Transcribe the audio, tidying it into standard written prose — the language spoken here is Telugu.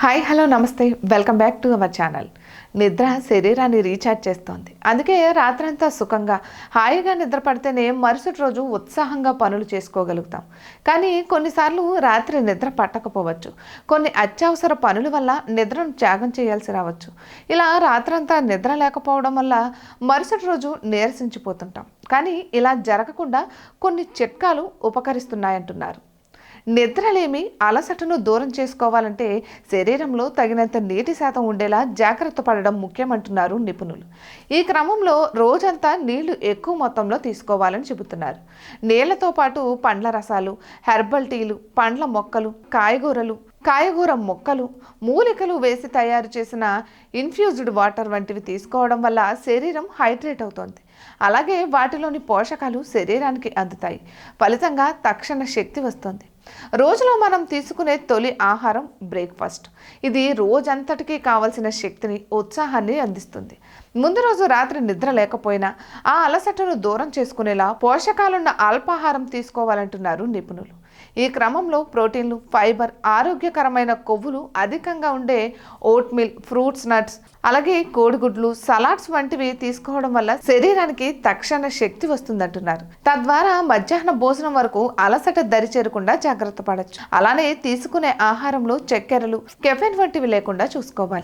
హాయ్ హలో నమస్తే welcome back to our channel. నిద్ర శరీరాన్ని రీఛార్జ్ చేస్తోంది. అందుకే రాత్రంతా సుఖంగా హాయిగా నిద్ర పడితేనే మరుసటి రోజు ఉత్సాహంగా పనులు చేసుకోగలుగుతాం. కానీ కొన్నిసార్లు రాత్రి నిద్ర పట్టకపోవచ్చు. కొన్ని అత్యవసర పనుల వల్ల నిద్రను త్యాగం చేయాల్సి రావచ్చు. ఇలా రాత్రంతా నిద్ర లేకపోవడం వల్ల మరుసటి రోజు నీరసించిపోతుంటాం. కానీ ఇలా జరగకుండా కొన్ని చిట్కాలు ఉపకరిస్తున్నాయంటున్నారు. నిద్రలేమి అలసటను దూరం చేసుకోవాలంటే శరీరంలో తగినంత నీటి శాతం ఉండేలా జాగ్రత్త పడడం ముఖ్యమంటున్నారు నిపుణులు. ఈ క్రమంలో రోజంతా నీళ్లు ఎక్కువ మొత్తంలో తీసుకోవాలని చెబుతున్నారు. నీళ్లతో పాటు పండ్ల రసాలు, హెర్బల్ టీలు, పండ్ల మొక్కలు, కాయగూర మొక్కలు, మూలికలు వేసి తయారు చేసిన ఇన్ఫ్యూజ్డ్ వాటర్ వంటివి తీసుకోవడం వల్ల శరీరం హైడ్రేట్ అవుతుంది. అలాగే వాటిలోని పోషకాలు శరీరానికి అందుతాయి. ఫలితంగా తక్షణ శక్తి వస్తుంది. రోజులో మనం తీసుకునే తొలి ఆహారం బ్రేక్ఫాస్ట్. ఇది రోజంతటికీ కావలసిన శక్తిని, ఉత్సాహాన్ని అందిస్తుంది. ముందు రోజు రాత్రి నిద్ర లేకపోయినా ఆ అలసటను దూరం చేసుకునేలా పోషకాలున్న అల్పాహారం తీసుకోవాలంటున్నారు నిపుణులు. ఈ క్రమంలో ప్రోటీన్లు, ఫైబర్, ఆరోగ్యకరమైన కొవ్వులు అధికంగా ఉండే ఓట్మీల్, ఫ్రూట్స్, నట్స్, అలాగే కోడిగుడ్లు, సలాడ్స్ వంటివి తీసుకోవడం వల్ల శరీరానికి తక్షణ శక్తి వస్తుందంటున్నారు. తద్వారా మధ్యాహ్న భోజనం వరకు అలసట దరి చేరకుండా జాగ్రత్త పడవచ్చు. అలానే తీసుకునే ఆహారంలో చక్కెరలు, కెఫెన్ వంటివి లేకుండా చూసుకోవాలి.